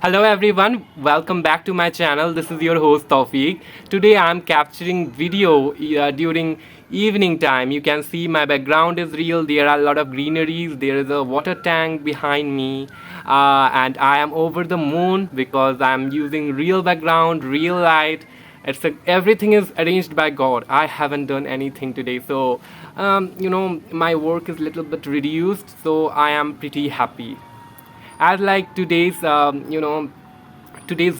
Hello everyone, welcome back to my channel. This is your host Tawfiq. Today I am capturing video during evening time. You can see my background is real. There are a lot of greeneries. There is a water tank behind me, and I am over the moon because I am using real background, real light. Everything is arranged by God. I haven't done anything today, so my work is a little bit reduced. So I am pretty happy. As like today's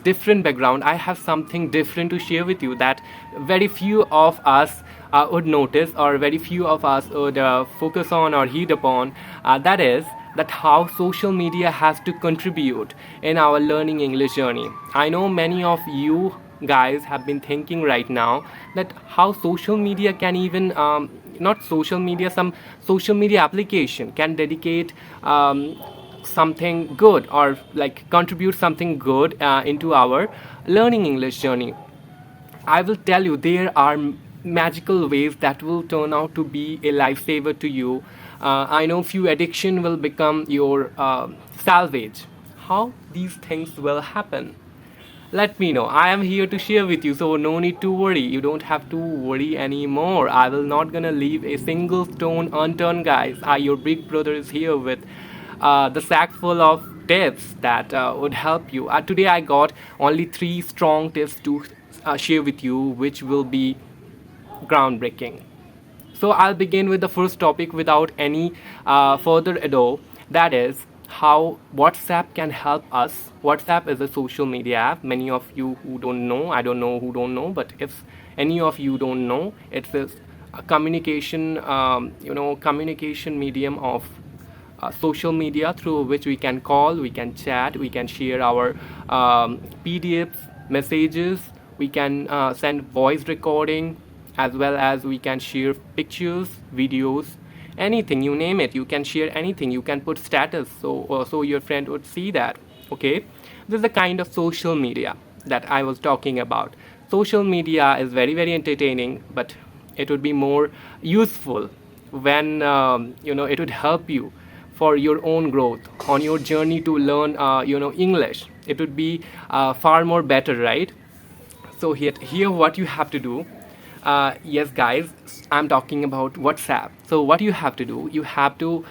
different background, I have something different to share with you that very few of us would notice, or very few of us would focus on or heed upon. That is that how social media has to contribute in our learning English journey. I know many of you guys have been thinking right now that how social media can even not social media, some social media application can dedicate something good, or like contribute something good into our learning English journey. I will tell you there are magical ways that will turn out to be a lifesaver to you. I know few addiction will become your salvage. How these things will happen? Let me know. I am here to share with you, so no need to worry. You don't have to worry anymore. I will not gonna leave a single stone unturned, guys. Your big brother is here with the sack full of tips that would help you. Today I got only three strong tips to share with you, which will be groundbreaking. So I'll begin with the first topic without any further ado. That is how WhatsApp can help us. WhatsApp is a social media app. Many of you who don't know, I don't know who don't know, but if any of you don't know, it's a communication, communication medium of social media through which we can call, we can chat, we can share our PDFs, messages, we can send voice recording, as well as we can share pictures, videos, anything, you name it. You can share anything. You can put status, so your friend would see that. Okay, this is the kind of social media that I was talking about. Social media is very entertaining, but it would be more useful when it would help you for your own growth on your journey to learn English. It would be far more better, right? So here what you have to do. Yes, guys, I'm talking about WhatsApp. So what you have to do, you have to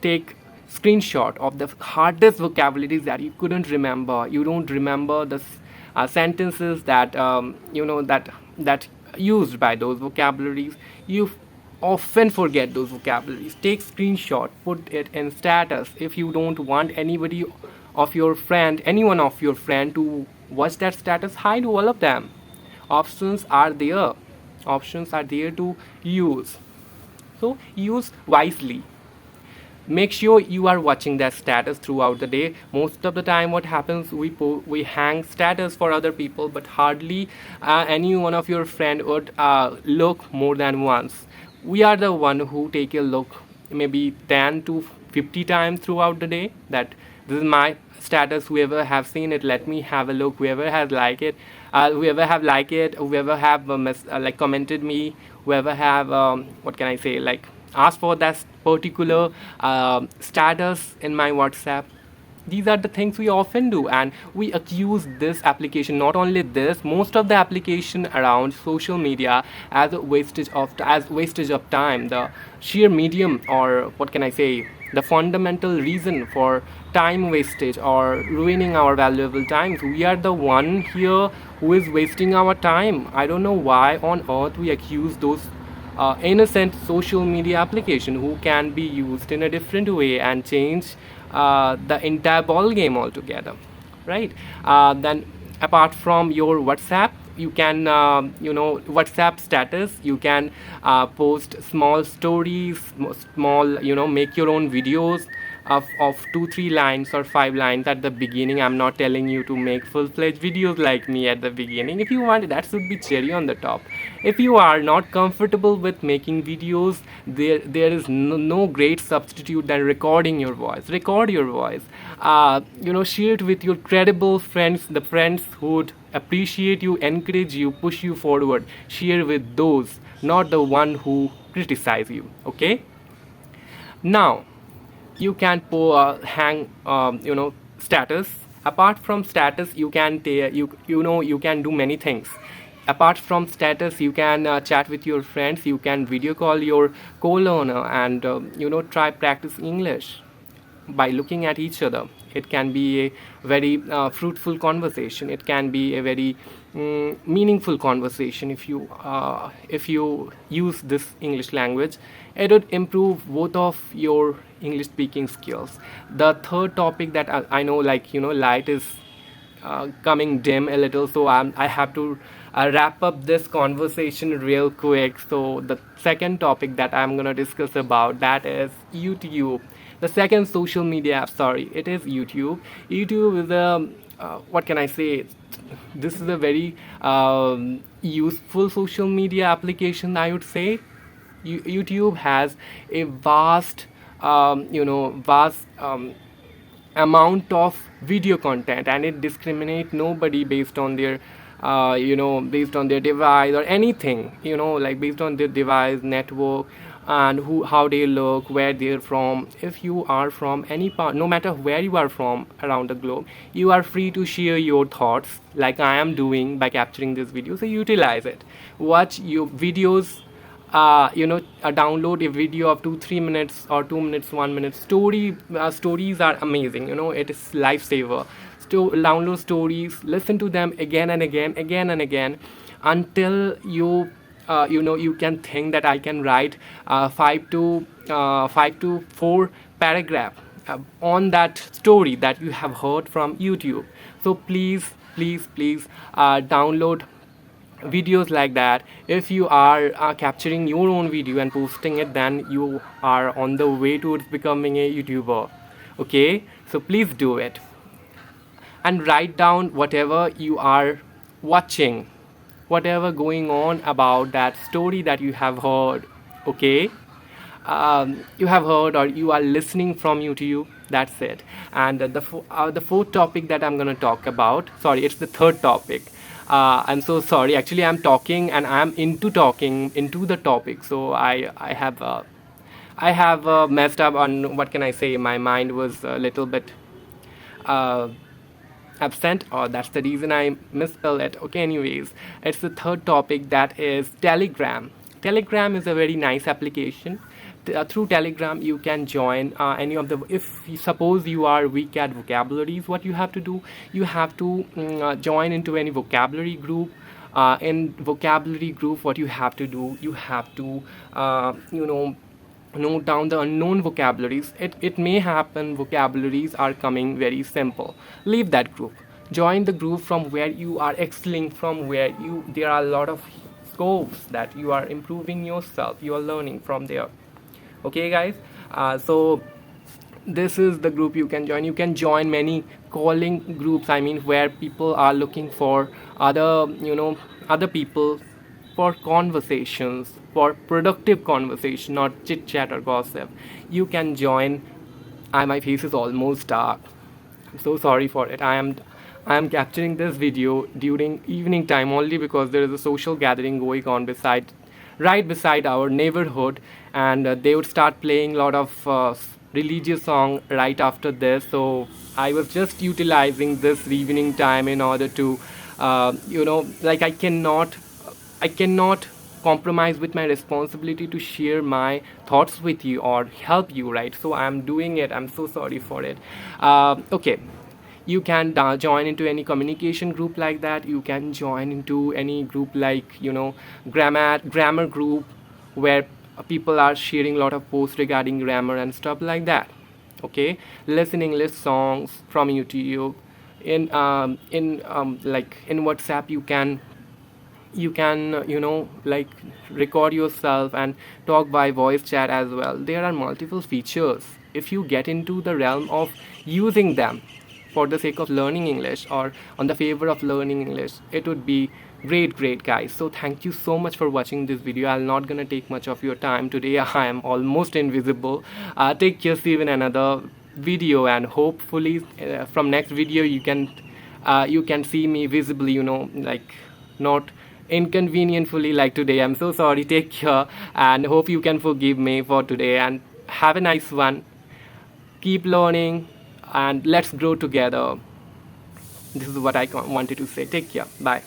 take screenshot of the hardest vocabularies that you couldn't remember. You don't remember the sentences that that used by those vocabularies. You often forget those vocabularies. Take screenshot, put it in status. If you don't want anybody of your friend, anyone of your friend to watch that status, hide all of them. Options are there. Options are there to use. So use wisely. Make sure you are watching that status throughout the day. Most of the time what happens, we hang status for other people, but hardly any one of your friend would look more than once. We are the one who take a look maybe 10 to 50 times throughout the day, that this is my status. Whoever have seen it, let me have a look. Whoever has liked it, whoever have liked it, whoever have like commented me, whoever have what can I say, like ask for that particular status in my WhatsApp. These are the things we often do, and we accuse this application, not only this, most of the application around social media, as a wastage of time. The sheer medium, or what can I say, the fundamental reason for time wastage or ruining our valuable times. We are the one here who is wasting our time. I don't know why on earth we accuse those innocent social media application who can be used in a different way and change the entire ball game altogether, right? Then apart from your WhatsApp, you can WhatsApp status, you can post small stories, small, make your own videos of 2 3 lines or 5 lines at the beginning. I'm not telling you to make full-fledged videos like me at the beginning. If you want, that should be cherry on the top. If you are not comfortable with making videos, there is no great substitute than recording your voice. Record your voice, share it with your credible friends, the friends who would appreciate you, encourage you, push you forward. Share with those, not the one who criticize you. Okay, now you can hang status Apart from status, you can you can do many things. Apart from status, you can chat with your friends, you can video call your co-learner, and try practice English by looking at each other. It can be a very fruitful conversation. It can be a very meaningful conversation if you use this English language. It would improve both of your English speaking skills. The third topic that I know, like light is coming dim a little, so I have to wrap up this conversation real quick. So the second topic that I'm gonna discuss about, that is YouTube. The second social media app, sorry, it is YouTube. YouTube is a what can I say? This is a very useful social media application, I would say. YouTube has a vast amount of video content, and it discriminate nobody based on their based on their device or anything, like based on their device, network, and how they look, where they're from. If you are from any part, no matter where you are from around the globe, you are free to share your thoughts like I am doing by capturing this video. So utilize it. Watch your videos, download a video of 2-3 minutes or 2 minutes, 1 minute. Stories are amazing, it is lifesaver. Download stories, listen to them again and again, until you can think that I can write 5 to 4 paragraph on that story that you have heard from YouTube. So please download videos like that. If you are capturing your own video and posting it, then you are on the way towards becoming a YouTuber. Okay, so please do it, and write down whatever you are watching, whatever going on about that story that you have heard. Okay, you have heard or you are listening from YouTube. That's it. And the fourth topic that I'm going to talk about, sorry, it's the third topic. I'm so sorry, actually I'm talking and I'm into the topic, so I have messed up on, what can I say, my mind was a little bit absent, or that's the reason I misspelled it. Okay, anyways, it's the third topic, that is Telegram. Telegram is a very nice application. Through Telegram you can join any of the, if suppose you are weak at vocabularies, what you have to do, you have to join into any vocabulary group. In vocabulary group, what you have to do, you have to note down the unknown vocabularies. It may happen vocabularies are coming very simple. Leave that group, join the group from where you are excelling, from where there are a lot of scopes that you are improving yourself, you are learning from there. Okay guys, so this is the group you can join. You can join many calling groups, I mean, where people are looking for other people for conversations, for productive conversation, not chit chat or gossip. You can join. My face is almost dark, I'm so sorry for it. I am capturing this video during evening time only because there is a social gathering going on right beside our neighborhood, and they would start playing a lot of religious song right after this. So I was just utilizing this evening time in order to like I cannot compromise with my responsibility to share my thoughts with you or help you, right? So I'm doing it. I'm so sorry for it. Okay, you can join into any communication group like that. You can join into any group like grammar group, where people are sharing a lot of posts regarding grammar and stuff like that. Okay, listen English songs from YouTube. In WhatsApp, you can like record yourself and talk by voice chat as well. There are multiple features. If you get into the realm of using them for the sake of learning English or on the favor of learning English, it would be great guys. So thank you so much for watching this video. I'm not gonna take much of your time today. I am almost invisible. Take care, see you in another video, and hopefully from next video you can see me visibly, like not inconveniently like today. I'm so sorry. Take care, and hope you can forgive me for today, and have a nice one. Keep learning and let's grow together. This is what I wanted to say. Take care. Bye.